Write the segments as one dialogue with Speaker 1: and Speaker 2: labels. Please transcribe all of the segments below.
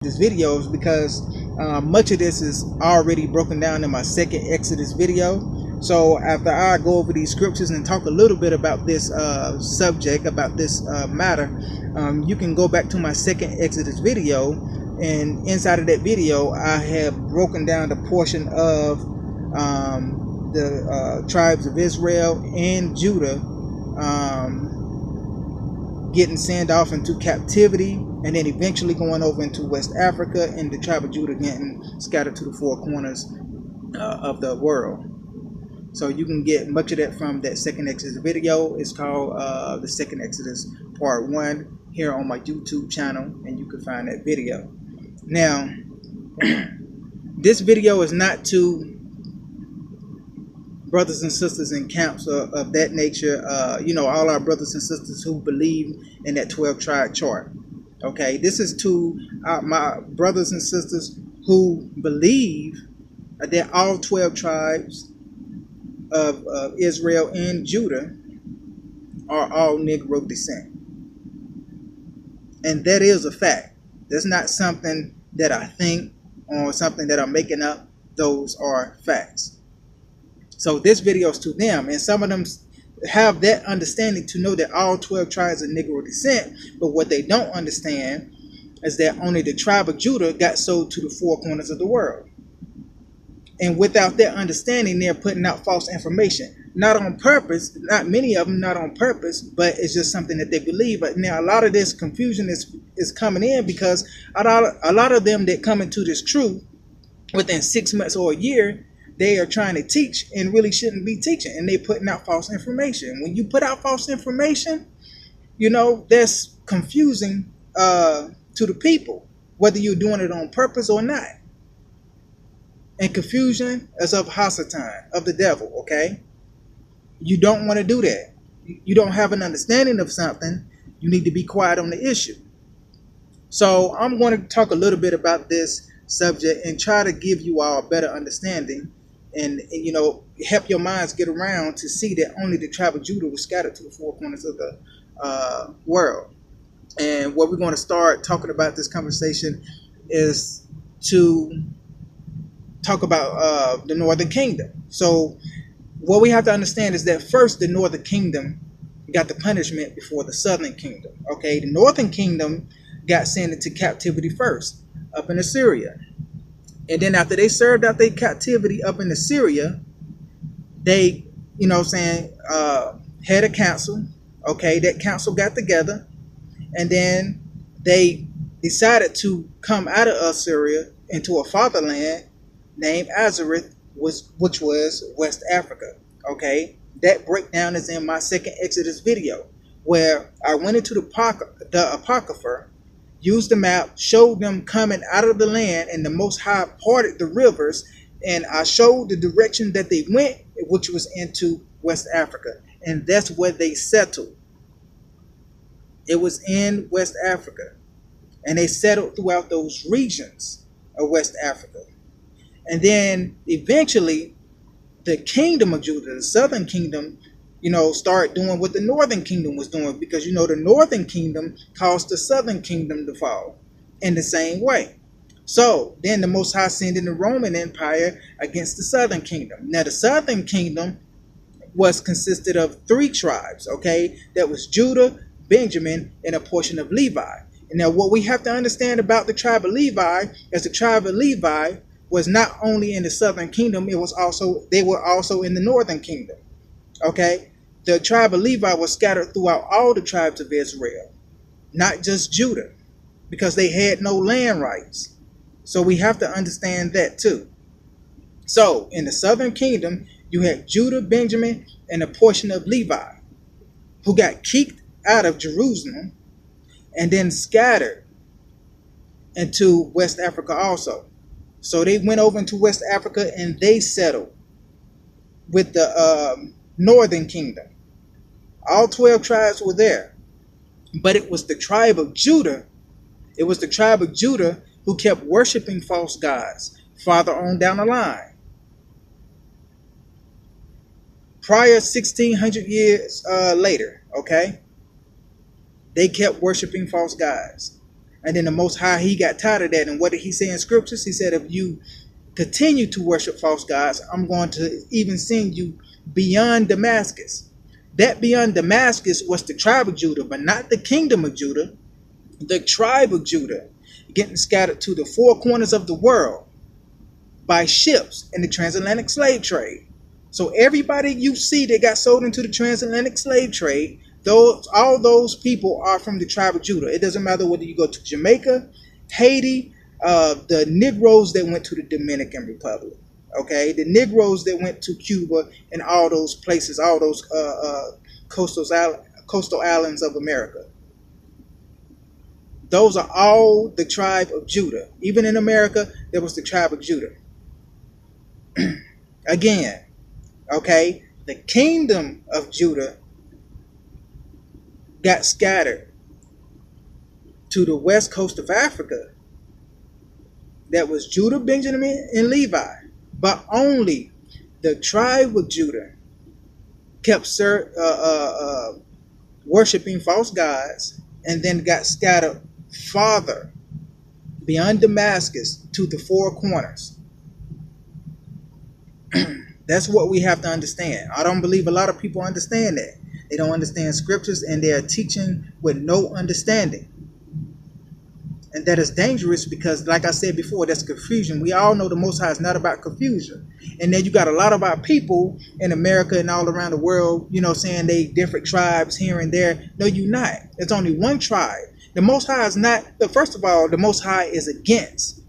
Speaker 1: this video is because much of this is already broken down in my second Exodus video. So after I go over these scriptures and talk a little bit about this subject, about this matter, you can go back to my second Exodus video, and inside of that video I have broken down the portion of the tribes of Israel and Judah getting sent off into captivity, and then eventually going over into West Africa, and the tribe of Judah getting scattered to the four corners of the world. So you can get much of that from that second Exodus video. It's called the second Exodus part 1 here on my YouTube channel, and you can find that video. Now this video is not to brothers and sisters in camps of that nature, all our brothers and sisters who believe in that 12 tribe chart. Okay, this is to my brothers and sisters who believe that all 12 tribes of Israel and Judah are all Negro descent. And that is a fact. That's not something that I think or something that I'm making up. Those are facts. So this video is to them, and some of them have that understanding to know that all 12 tribes are Negro descent. But what they don't understand is that only the tribe of Judah got sold to the four corners of the world. And without that understanding, they're putting out false information. Not on purpose, not many of them, not on purpose, but it's just something that they believe. But now a lot of this confusion is coming in because a lot of them that come into this truth within 6 months or a year, they are trying to teach and really shouldn't be teaching, and they're putting out false information. When you put out false information, that's confusing to the people, whether you're doing it on purpose or not. And confusion is of Hasatan, of the devil, okay? You don't want to do that. You don't have an understanding of something, you need to be quiet on the issue. So I'm going to talk a little bit about this subject and try to give you all a better understanding and help your minds get around to see that only the tribe of Judah was scattered to the four corners of the world. And what we're going to start talking about this conversation is to talk about the Northern Kingdom. So what we have to understand is that first the Northern Kingdom got the punishment before the Southern Kingdom. Okay, the Northern Kingdom got sent into captivity first up in Assyria. And then after they served out their captivity up in Assyria, they, had a council. Okay, that council got together, and then they decided to come out of Assyria into a fatherland named Azareth, which was West Africa. Okay, that breakdown is in my second Exodus video, where I went into the Apocrypha, used the map, showed them coming out of the land, and the Most High parted the rivers, and I showed the direction that they went, which was into West Africa, and that's where they settled. It was in West Africa, and they settled throughout those regions of West Africa. And then eventually the kingdom of Judah, the Southern Kingdom, start doing what the Northern Kingdom was doing, because the Northern Kingdom caused the Southern Kingdom to fall in the same way. So then the Most High sent in the Roman Empire against the Southern Kingdom. Now the Southern Kingdom consisted of 3 tribes, okay? That was Judah, Benjamin, and a portion of Levi. And now what we have to understand about the tribe of Levi is the tribe of Levi was not only in the Southern Kingdom, they were also in the Northern Kingdom. Okay, the tribe of Levi was scattered throughout all the tribes of Israel, not just Judah, because they had no land rights. So we have to understand that too. So in the Southern Kingdom, you had Judah, Benjamin, and a portion of Levi, who got kicked out of Jerusalem and then scattered into West Africa also. So they went over into West Africa and they settled with the Northern Kingdom. All 12 tribes were there. But it was the tribe of Judah. It was the tribe of Judah who kept worshiping false gods farther on down the line. Prior 1600 years later, okay? They kept worshiping false gods. And then the Most High, he got tired of that. And what did he say in scriptures? He said, if you continue to worship false gods, I'm going to even send you beyond Damascus. That beyond Damascus was the tribe of Judah, but not the kingdom of Judah. The tribe of Judah getting scattered to the four corners of the world by ships in the transatlantic slave trade. So everybody you see that got sold into the transatlantic slave trade, all those people are from the tribe of Judah. It doesn't matter whether you go to Jamaica, Haiti, the Negroes that went to the Dominican Republic, okay, the Negroes that went to Cuba and all those places, all those coastal islands of America. Those are all the tribe of Judah. Even in America, there was the tribe of Judah. Again, okay, the kingdom of Judah got scattered to the west coast of Africa. That was Judah, Benjamin, and Levi. But only the tribe of Judah kept worshiping false gods and then got scattered farther beyond Damascus to the four corners. That's what we have to understand. I don't believe a lot of people understand that. They don't understand scriptures and they are teaching with no understanding. And that is dangerous because, like I said before, that's confusion. We all know the Most High is not about confusion. And then you got a lot of our people in America and all around the world, saying they different tribes here and there. No, you're not. It's only one tribe. The Most High is not, first of all, the Most High is against,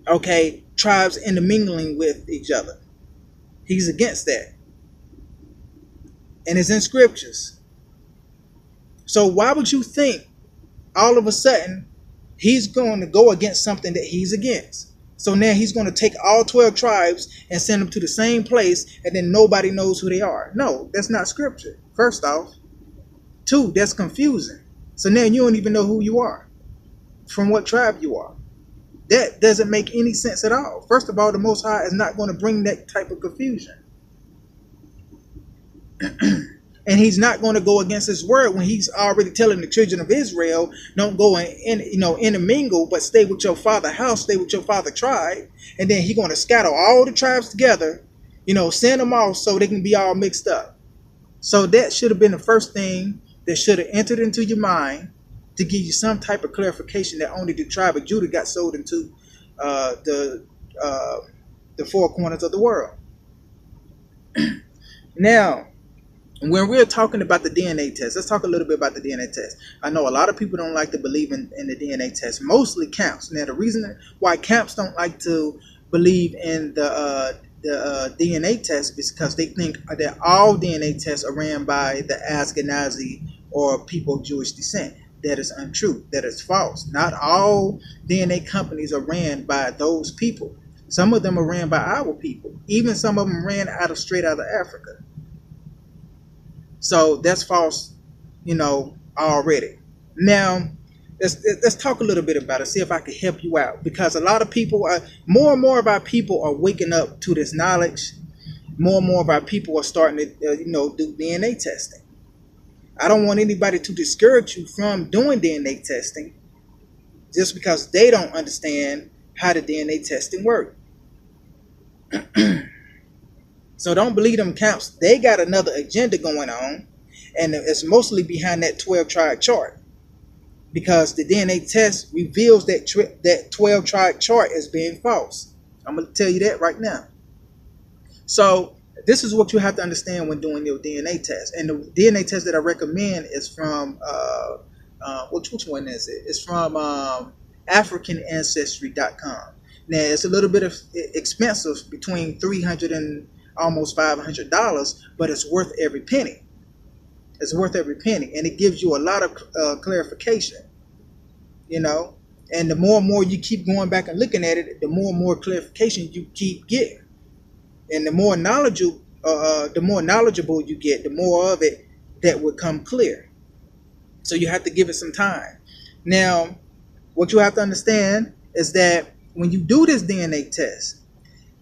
Speaker 1: okay, tribes intermingling with each other. He's against that. And it's in scriptures. So why would you think all of a sudden he's going to go against something that he's against? So now he's going to take all 12 tribes and send them to the same place and then nobody knows who they are. No, that's not scripture, first off. 2, that's confusing. So now you don't even know who you are, from what tribe you are. That doesn't make any sense at all. First of all, the Most High is not going to bring that type of confusion. And he's not going to go against his word when he's already telling the children of Israel, don't go and intermingle, but stay with your father's house, stay with your father's tribe. And then he's going to scatter all the tribes together, send them off so they can be all mixed up. So that should have been the first thing that should have entered into your mind to give you some type of clarification that only the tribe of Judah got sold into the four corners of the world. Now, when we're talking about the DNA test, let's talk a little bit about the DNA test. I know a lot of people don't like to believe in the DNA test, mostly camps. Now, the reason why camps don't like to believe in the DNA test is because they think that all DNA tests are ran by the Ashkenazi or people of Jewish descent. That is untrue. That is false. Not all DNA companies are ran by those people. Some of them are ran by our people. Even some of them ran straight out of Africa. So that's false, already. Now, let's talk a little bit about it. See if I can help you out. Because a lot of people more and more of our people are waking up to this knowledge. More and more of our people are starting to, do DNA testing. I don't want anybody to discourage you from doing DNA testing just because they don't understand how the DNA testing works. So don't believe them camps. They got another agenda going on, and it's mostly behind that 12 tribe chart, because the DNA test reveals that 12 tribe chart as being false. I'm going to tell you that right now. So this is what you have to understand when doing your DNA test. And the DNA test that I recommend is from, which one is it? It's from AfricanAncestry.com. Now, it's a little bit expensive, between $300 and almost $500, but it's worth every penny. It's worth every penny, and it gives you a lot of clarification, And the more and more you keep going back and looking at it, the more and more clarification you keep getting. And the more knowledgeable you get, the more of it that will come clear. So you have to give it some time. Now, what you have to understand is that when you do this DNA test,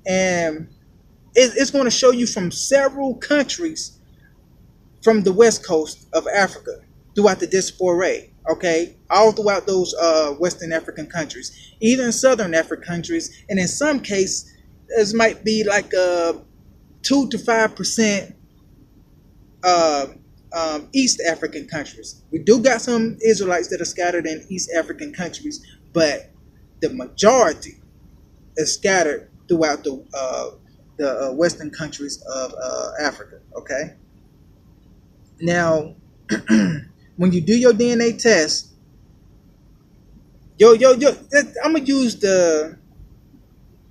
Speaker 1: and it's going to show you from several countries from the west coast of Africa throughout the diaspora. Okay, all throughout those Western African countries, even Southern African countries, and in some cases, this might be like 2 to 5% uh, East African countries. We do got some Israelites that are scattered in East African countries, but the majority is scattered throughout the Western countries of Africa. Okay, now when you do your DNA test, I'm gonna use the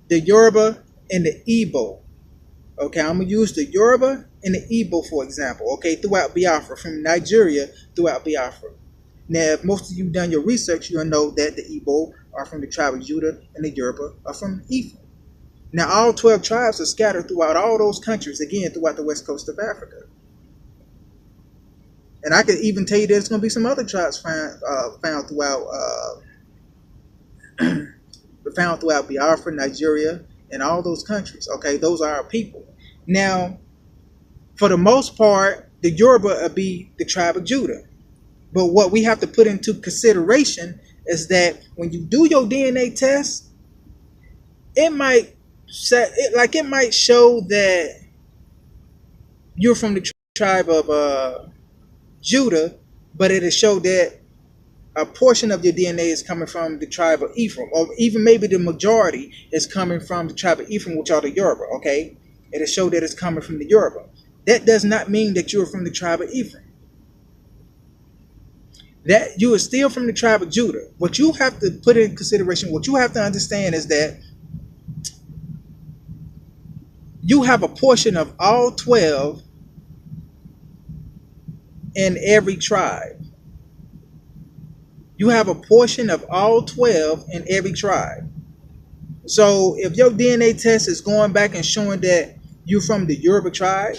Speaker 1: Yoruba and the Igbo. Okay, I'm gonna use the Yoruba and the Igbo for example. Okay, throughout Biafra, from Nigeria throughout Biafra. Now, if most of you done your research, you'll know that the Igbo are from the tribe of Judah and the Yoruba are from Ephraim. Now, all 12 tribes are scattered throughout all those countries, again, throughout the west coast of Africa. And I could even tell you there's going to be some other tribes found throughout Biafra, Nigeria, and all those countries. Okay, those are our people. Now, for the most part, the Yoruba will be the tribe of Judah. But what we have to put into consideration is that when you do your DNA test, it might show that you're from the tribe of Judah, but it'll show that a portion of your DNA is coming from the tribe of Ephraim, or even maybe the majority is coming from the tribe of Ephraim, which are the Yoruba. Okay, it'll show that it's coming from the Yoruba. That does not mean that you're from the tribe of Ephraim. That you are still from the tribe of Judah. What you have to put in consideration, what you have to understand is that you have a portion of all 12 in every tribe. You have a portion of all 12 in every tribe. So if your DNA test is going back and showing that you're from the Yoruba tribe,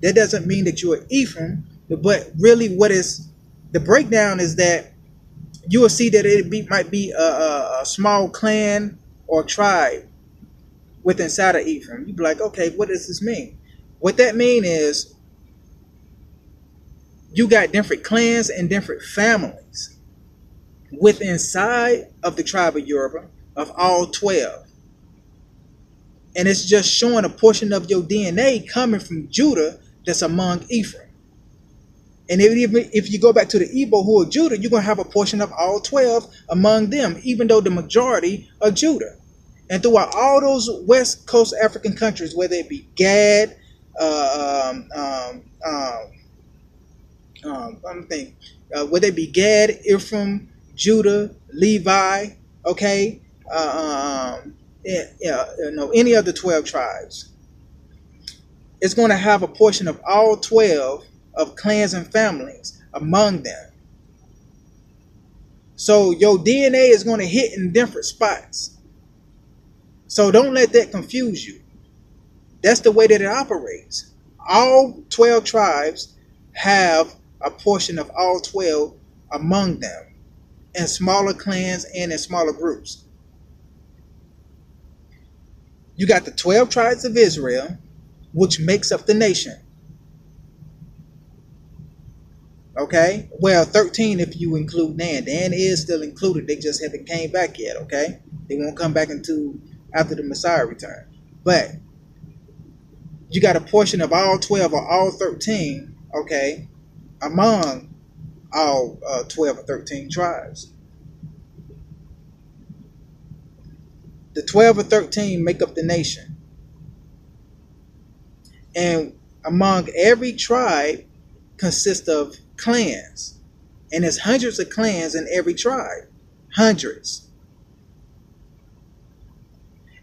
Speaker 1: that doesn't mean that you're Ephraim. But really what is the breakdown is that you will see that might be a small clan or tribe within inside of Ephraim. You'd be like, okay, what does this mean? What that means is you got different clans and different families within inside of the tribe of Yoruba of all 12. And it's just showing a portion of your DNA coming from Judah that's among Ephraim. And if you go back to the Igbo who are Judah, you're going to have a portion of all 12 among them, even though the majority are Judah. And throughout all those West Coast African countries, whether it be Gad, whether it be Gad, Ephraim, Judah, Levi, okay, any of the 12 tribes, it's going to have a portion of all 12 of clans and families among them. So your DNA is going to hit in different spots. So don't let that confuse you. That's the way that it operates. All 12 tribes have a portion of all 12 among them in smaller clans and in smaller groups. You got the 12 tribes of Israel, which makes up the nation. Okay, well, 13 if you include Dan. Dan is still included. They just haven't came back yet. Okay, they won't come back until after the Messiah return. But you got a portion of all 12 or all 13. Okay, among all 12 or 13 tribes. The 12 or 13 make up the nation, and among every tribe consists of clans, and there's hundreds of clans in every tribe, hundreds.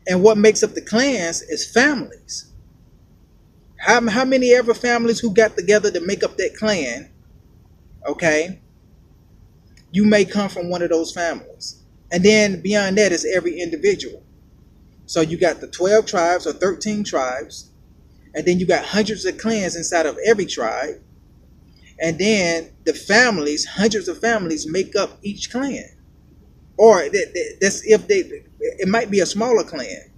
Speaker 1: And what makes up the clans is families. How many ever families who got together to make up that clan? Okay, you may come from one of those families, and then beyond that is every individual. So you got the 12 tribes or 13 tribes, and then you got hundreds of clans inside of every tribe. And then the families, hundreds of families make up each clan. Or that's if it might be a smaller clan.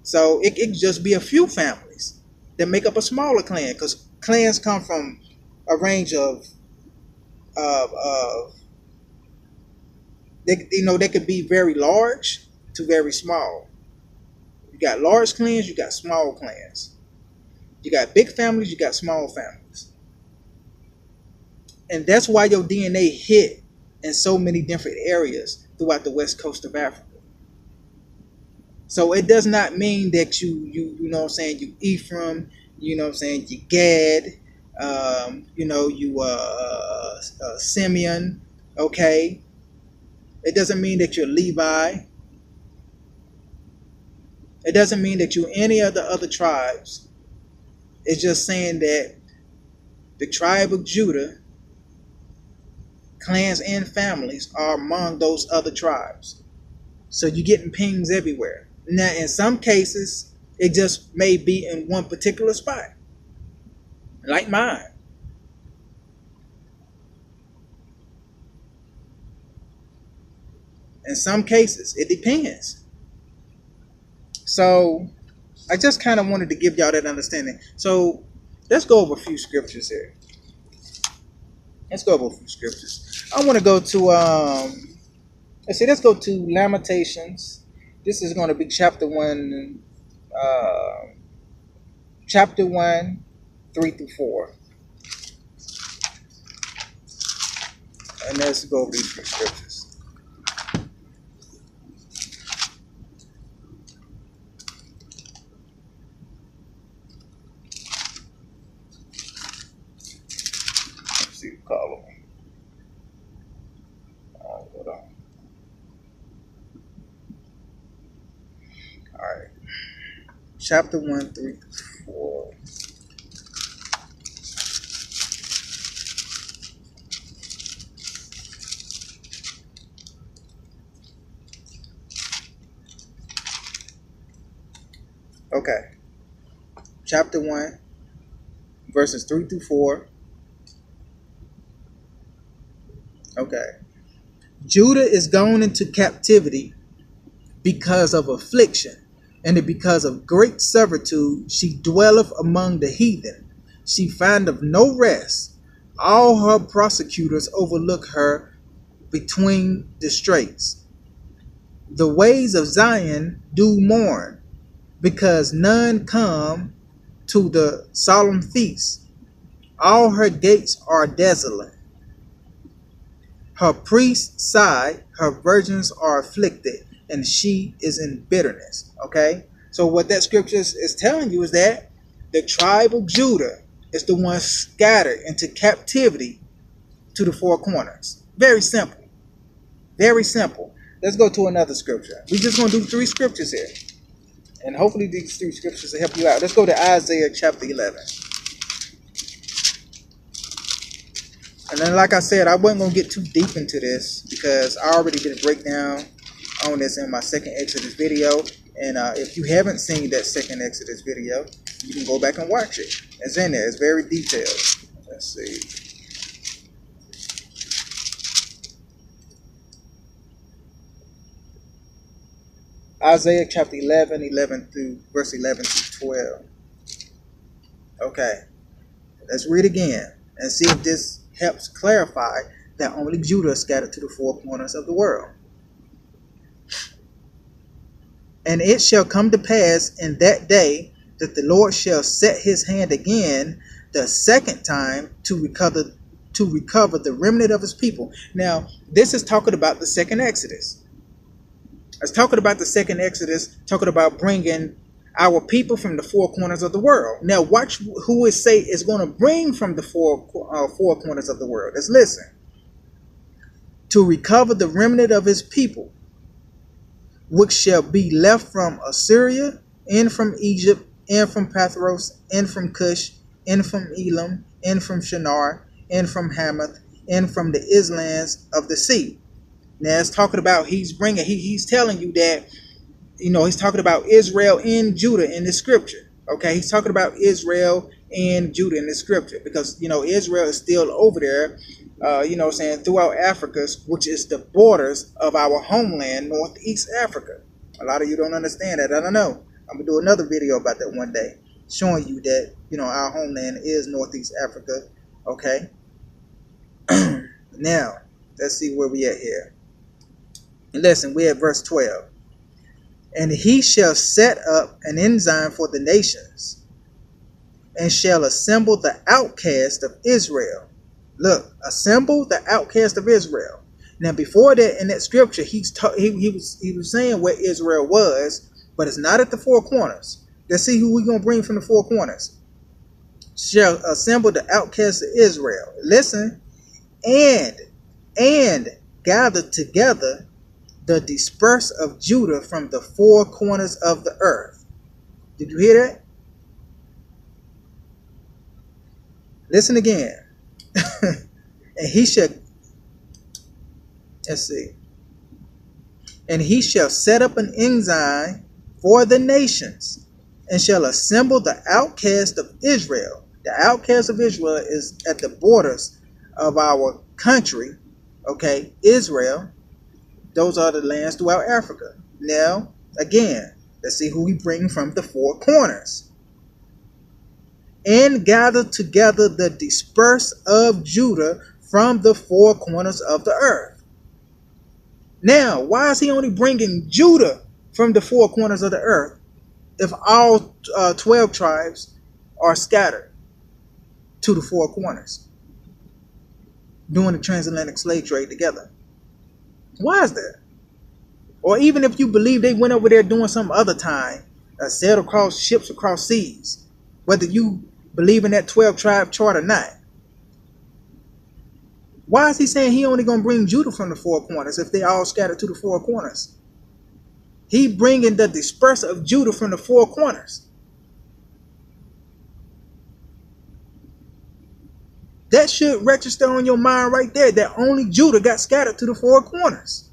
Speaker 1: So it could just be a few families that make up a smaller clan, because clans come from a range of They could be very large to very small. You got large clans, you got small clans. You got big families, you got small families. And that's why your DNA hit in so many different areas throughout the west coast of Africa. So it does not mean that you know what I'm saying, you Ephraim, you know what I'm saying, you Gad, Simeon, okay? It doesn't mean that you're Levi. It doesn't mean that you're any of the other tribes. It's just saying that the tribe of Judah, clans and families, are among those other tribes. So you're getting pings everywhere. Now, in some cases, it just may be in one particular spot, like mine. In some cases, it depends. So I just kind of wanted to give y'all that understanding. So let's go over a few scriptures here. Let's go over a few scriptures. I want to go to let's go to Lamentations. This is going to be chapter 1, 3 through 4. And let's go over these scriptures. Let's see the column. Hold on. All right. Chapter 1, 3 through 4. Okay. Chapter 1, verses 3 through 4. Okay. Judah is gone into captivity because of affliction, and because of great servitude she dwelleth among the heathen. She findeth no rest. All her prosecutors overlook her between the straits. The ways of Zion do mourn, because none come to the solemn feast. All her gates are desolate. Her priests sigh, her virgins are afflicted, and she is in bitterness. Okay? So what that scripture is telling you is that the tribe of Judah is the one scattered into captivity to the four corners. Very simple. Very simple. Let's go to another scripture. We're just going to do 3 scriptures here. And hopefully these 3 scriptures will help you out. Let's go to Isaiah chapter 11. And then, like I said, I wasn't going to get too deep into this because I already did a breakdown on this in my second Exodus video. And if you haven't seen that second Exodus video, you can go back and watch it. It's in there. It's very detailed. Let's see. Isaiah chapter 11, verse 11 through 12. Okay. Let's read again and see if this helps clarify that only Judah is scattered to the 4 corners of the world. And it shall come to pass in that day that the Lord shall set his hand again the second time to recover the remnant of his people. Now, this is talking about the second Exodus. It's talking about the second Exodus, talking about bringing our people from the 4 corners of the world. Now, watch who it say is going to bring from the four corners of the world. Let's listen. To recover the remnant of his people, which shall be left from Assyria, and from Egypt, and from Pathros, and from Cush, and from Elam, and from Shinar, and from Hamath, and from the islands of the sea. Now it's talking about he's telling you that, he's talking about Israel and Judah in the scripture. Okay, he's talking about Israel and Judah in the scripture because, Israel is still over there, throughout Africa, which is the borders of our homeland, Northeast Africa. A lot of you don't understand that. I don't know. I'm going to do another video about that one day, showing you that, our homeland is Northeast Africa. Okay. Now, let's see where we at here. Listen, we're at verse 12. And he shall set up an ensign for the nations, and shall assemble the outcast of Israel. Look, assemble the outcast of Israel. Now, before that, in that scripture, he was saying where Israel was, but it's not at the four corners. Let's see who we're gonna bring from the four corners. Shall assemble the outcasts of Israel. Listen, and gather together the dispersed of Judah from the four corners of the earth. Did you hear that? Listen again. And he shall, let's see. And he shall set up an ensign for the nations, and shall assemble the outcast of Israel. The outcast of Israel is at the borders of our country. Okay, Israel. Those are the lands throughout Africa. Now, again, let's see who we bring from the four corners. And gather together the dispersed of Judah from the four corners of the earth. Now, why is he only bringing Judah from the four corners of the earth if all 12 tribes are scattered to the four corners doing the transatlantic slave trade together? Why is that? Or even if you believe they went over there doing some other time, sailed across ships across seas, whether you believe in that 12 tribe chart or not, why is he saying he only going to bring Judah from the four corners if they all scattered to the four corners? He bringing the dispersed of Judah from the four corners. That should register on your mind right there, that only Judah got scattered to the four corners.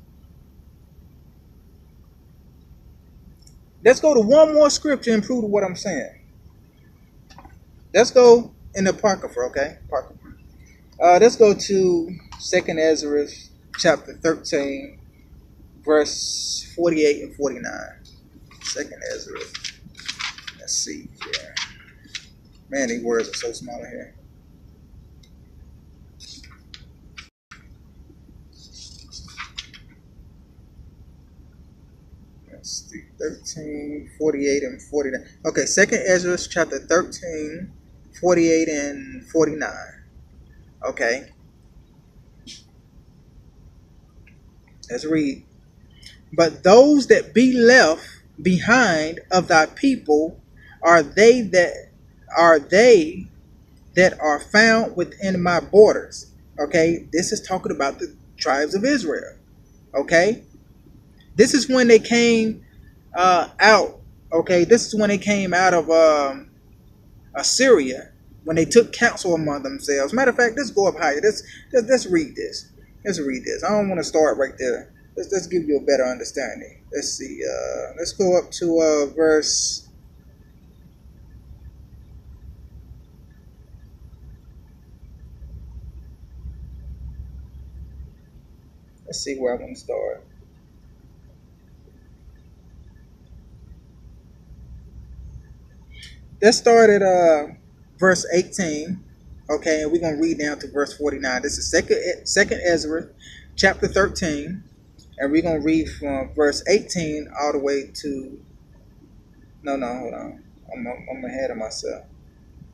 Speaker 1: Let's go to one more scripture and prove what I'm saying. Let's go in the Apocrypha, okay? Apocrypha. Let's go to 2nd Ezra chapter 13, verse 48 and 49. 2nd Ezra. Let's see here. Man, these words are so small in here. Let's see, 13, 48 and 49. Okay, 2nd Ezra chapter 13, 48 and 49. Okay. Let's read. But those that be left behind of thy people are they that are found within my borders. Okay, this is talking about the tribes of Israel. Okay, this is when they came out. Okay, this is when they came out of Assyria, when they took counsel among themselves. Matter of fact, let's go up higher. Let's read this. Let's read this. I don't want to start right there. Let's give you a better understanding. Let's see. Let's go up to verse. Let's see where I want to start. Let's start at verse 18. Okay, and we're gonna read down to verse 49. This is second Ezra, chapter 13, and we're gonna read from verse 18 all the way to. No, hold on. I'm ahead of myself.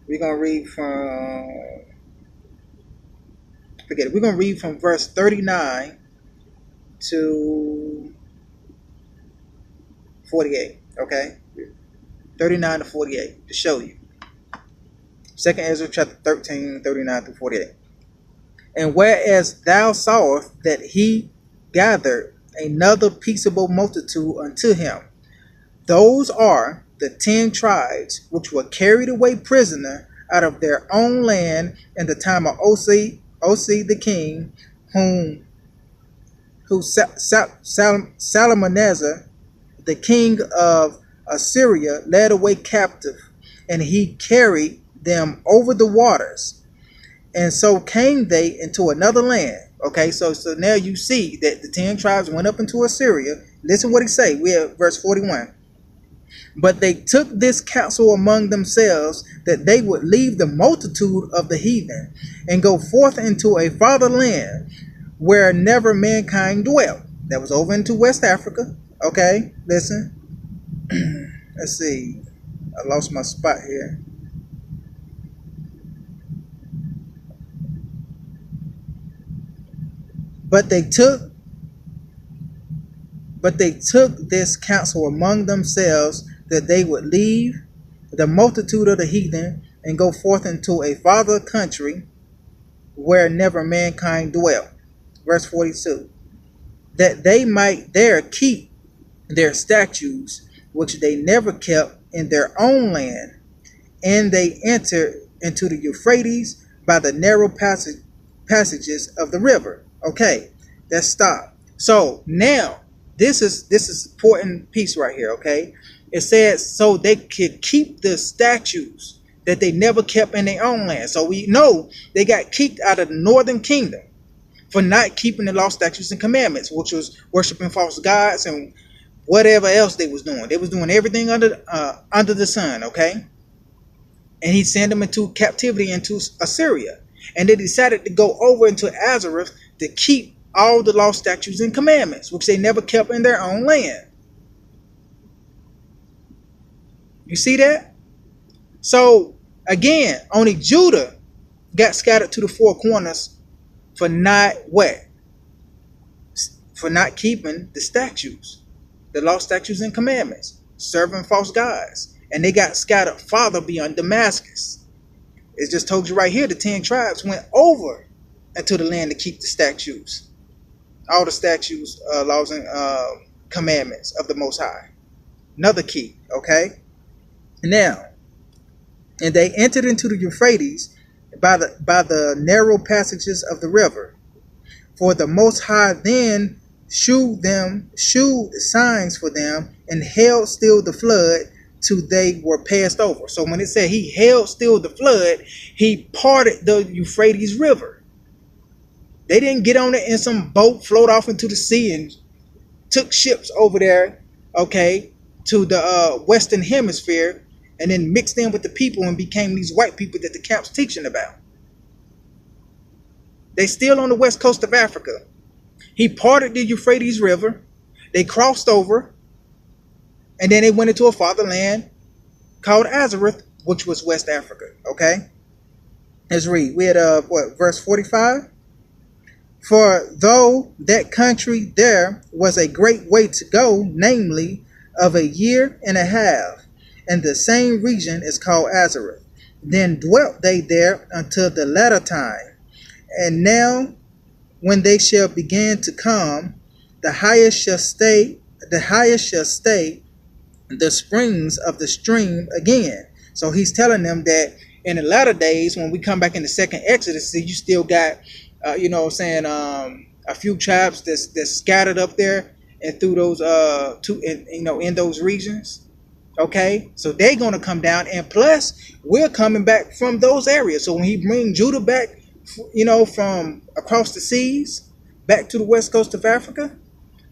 Speaker 1: We're gonna read from. Forget it. We're gonna read from verse 39 to 48. Okay, 39 to 48 to show you. 2nd Ezra chapter 13, 39 through 48. And whereas thou sawest that he gathered another peaceable multitude unto him, those are the 10 tribes which were carried away prisoner out of their own land in the time of Osea the king, who Salmanasar, the king of Assyria, led away captive, and he carried them over the waters, and so came they into another land. Okay, so now you see that the 10 tribes went up into Assyria. Listen what he say. We have verse 41. But they took this counsel among themselves, that they would leave the multitude of the heathen and go forth into a farther land where never mankind dwelt. That was over into West Africa. Okay, listen. Let's see. I lost my spot here. But they took this counsel among themselves that they would leave the multitude of the heathen and go forth into a farther country where never mankind dwelt. Verse 42. That they might there keep their statutes, which they never kept in their own land. And they entered into the Euphrates by the narrow passages of the river. Okay, let's stop. So now, this is important piece right here, okay? It says so they could keep the statutes that they never kept in their own land. So we know they got kicked out of the northern kingdom for not keeping the law, statutes, and commandments, which was worshiping false gods and whatever else they was doing. They was doing everything under the sun, okay? And he sent them into captivity into Assyria. And they decided to go over into Azareth to keep all the law, statutes, and commandments, which they never kept in their own land. You see that? So, again, only Judah got scattered to the four corners for not what? For not keeping the statutes, the law, statutes, and commandments, serving false gods. And they got scattered farther beyond Damascus. It just told you right here, the 10 tribes went over into the land to keep the statutes. All the statutes, laws, and commandments of the Most High. Another key, okay? Now, and they entered into the Euphrates by the narrow passages of the river. For the Most High then shewed signs for them, and held still the flood till they were passed over. So when it said he held still the flood, he parted the Euphrates River. They didn't get on it in some boat, float off into the sea, and took ships over there, okay, to the Western Hemisphere, and then mixed in with the people and became these white people that the camp's teaching about. They still on the west coast of Africa. He parted the Euphrates River. They crossed over, and then they went into a fatherland called Azareth, which was West Africa. Okay, let's read. We had verse 45. For though that country there was a great way to go, namely of a year and a half, and the same region is called Azareth. Then dwelt they there until the latter time. And now, when they shall begin to come, the highest shall stay the springs of the stream again. So he's telling them that in the latter days, when we come back in the second Exodus, see, you still got, a few tribes that's scattered up there and through those in those regions. Okay, so they're gonna come down, and plus we're coming back from those areas. So when he brings Judah back, from across the seas back to the west coast of Africa,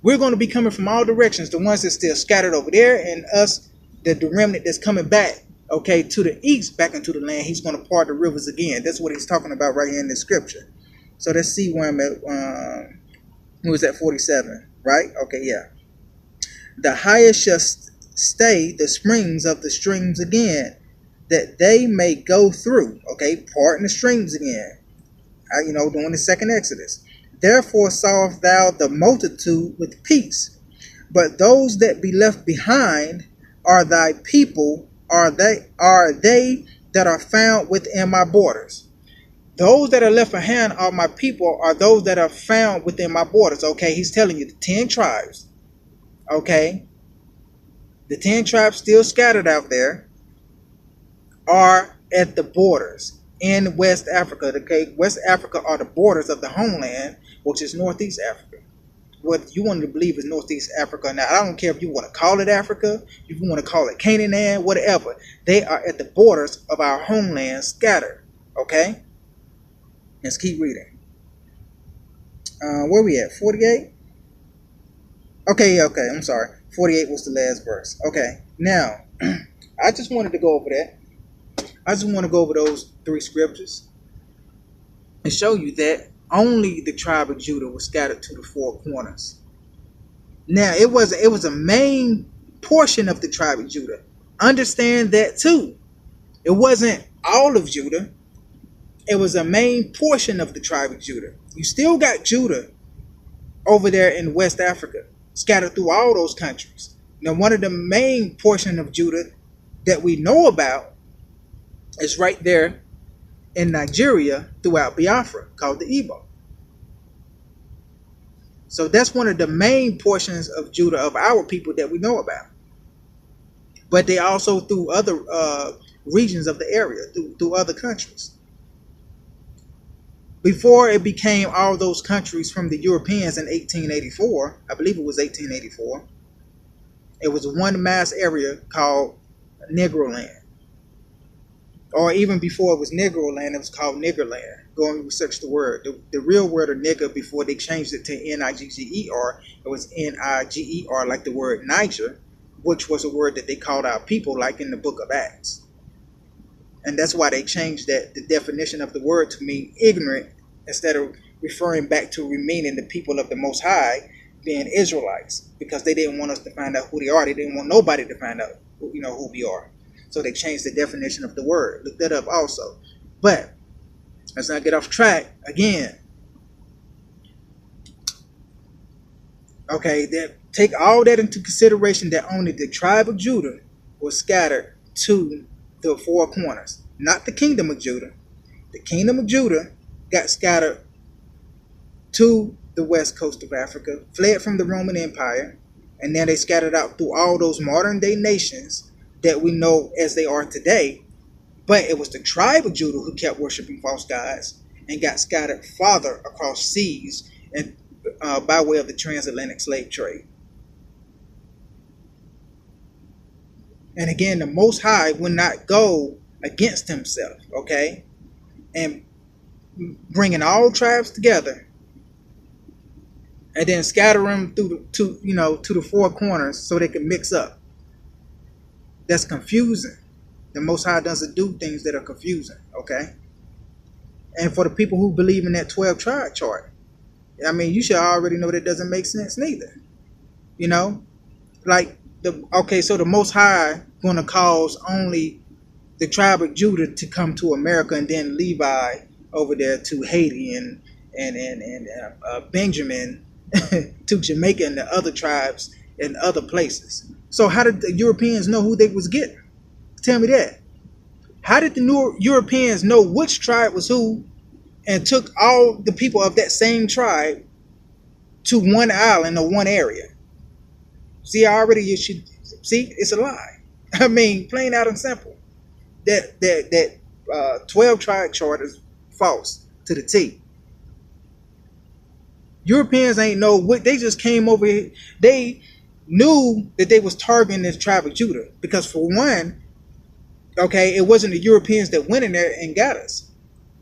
Speaker 1: we're going to be coming from all directions. The ones that's still scattered over there, and us, the remnant that's coming back, okay, to the east, back into the land. He's going to part the rivers again. That's what he's talking about right here in the scripture. So let's see where I'm at. Who was at 47, right? Okay, yeah. The highest shall stay the springs of the streams again, that they may go through. Okay, parting the streams again. During the second Exodus. Therefore sawest thou the multitude with peace, but those that be left behind are thy people, are they that are found within my borders. Those that are left behind are my people, are those that are found within my borders. Okay, he's telling you the 10 tribes. Okay, the 10 tribes still scattered out there are at the borders in West Africa. Okay, West Africa are the borders of the homeland, which is Northeast Africa. What you want to believe is Northeast Africa. Now, I don't care if you want to call it Africa, if you want to call it Canaan, whatever. They are at the borders of our homeland, scattered. Okay, let's keep reading. Where we at? 48. Okay, I'm sorry. 48 was the last verse. Okay, now I just wanted to go over that. I just want to go over those 3 scriptures and show you that only the tribe of Judah was scattered to the 4 corners. Now it was a main portion of the tribe of Judah. Understand that too. It wasn't all of Judah. It was a main portion of the tribe of Judah. You still got Judah over there in West Africa, scattered through all those countries. Now, one of the main portion of Judah that we know about is right there in Nigeria throughout Biafra, called the Igbo. So that's one of the main portions of Judah, of our people, that we know about. But they also through other regions of the area, through other countries. Before it became all those countries from the Europeans in 1884, I believe it was 1884, it was one mass area called Negro land. Or even before it was Negro land, it was called Nigger land. Go and research the word. The real word of nigger, before they changed it to N-I-G-G-E-R, it was N-I-G-E-R, like the word Niger, which was a word that they called our people, like in the book of Acts. And that's why they changed the definition of the word to mean ignorant, instead of referring back to meaning the people of the Most High, being Israelites, because they didn't want us to find out who they are. They didn't want nobody to find out who we are. So they changed the definition of the word. Look that up also. But let's not get off track again. Okay, take all that into consideration, that only the tribe of Judah was scattered to the four corners, not the kingdom of Judah. The kingdom of Judah got scattered to the west coast of Africa, fled from the Roman Empire, and then they scattered out through all those modern day nations that we know as they are today. But it was the tribe of Judah who kept worshiping false gods and got scattered farther across seas and by way of the transatlantic slave trade. And again, the Most High would not go against himself, okay? And bringing all tribes together and then scatter them to the four corners so they can mix up. That's confusing. The Most High doesn't do things that are confusing, okay? And for the people who believe in that 12 tribe chart, I mean, you should already know that doesn't make sense neither. Like so the Most High going to cause only the tribe of Judah to come to America, and then Levi over there to Haiti, and Benjamin to Jamaica, and the other tribes in other places. So how did the Europeans know who they was getting? Tell me that. How did the Europeans know which tribe was who, and took all the people of that same tribe to one island or one area? See, it's a lie. I mean, plain out and simple. That 12 tribe chart is false to the T. Europeans ain't know what, they just came over here. They knew that they was targeting this tribe of Judah because, for one, okay, it wasn't the Europeans that went in there and got us.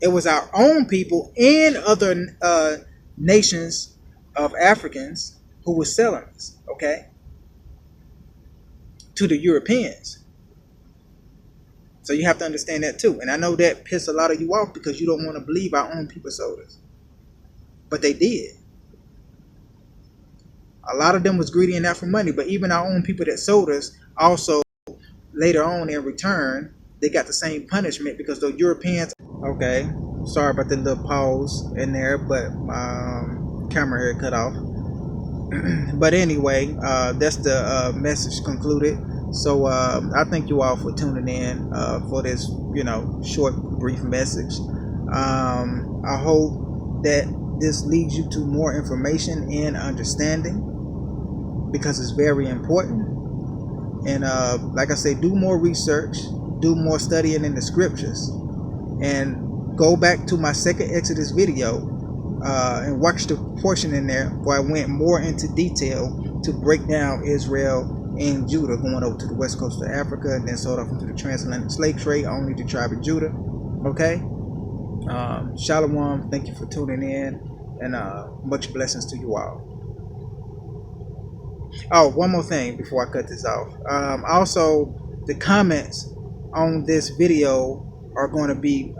Speaker 1: It was our own people and other nations of Africans who were selling us, okay, to the Europeans. So you have to understand that too. And I know that pissed a lot of you off because you don't want to believe our own people sold us. But they did. A lot of them was greedy and out for money, but even our own people that sold us also later on in return, they got the same punishment because the Europeans. Okay, sorry about the little pause in there, but camera here cut off. But anyway, that's the message concluded. So I thank you all for tuning in for this, short, brief message. I hope that this leads you to more information and understanding, because it's very important. And like I say, do more research, do more studying in the scriptures, and go back to my second Exodus video and watch the portion in there where I went more into detail to break down Israel and Judah going over to the west coast of Africa and then sold off into the transatlantic slave trade, only the tribe of Judah. Okay? Shalom. Thank you for tuning in, and much blessings to you all. Oh, one more thing before I cut this off. Also, the comments on this video are going to be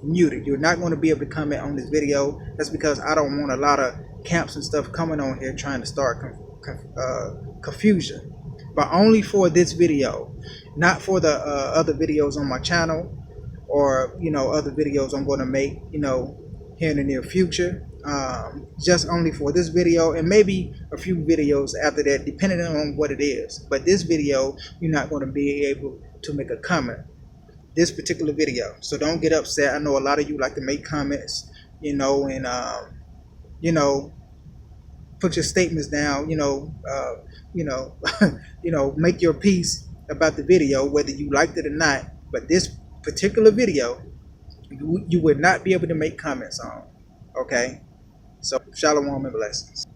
Speaker 1: muted. You're not going to be able to comment on this video. That's because I don't want a lot of camps and stuff coming on here trying to start confusion, but only for this video, not for the other videos on my channel, or other videos I'm going to make here in the near future. Just only for this video, and maybe a few videos after that, depending on what it is. But this video, you're not going to be able to make a comment this particular video, so don't get upset. I know a lot of you like to make comments, and put your statements down, make your piece about the video, whether you liked it or not. But this particular video, you would not be able to make comments on. Okay, so shalom and blessings.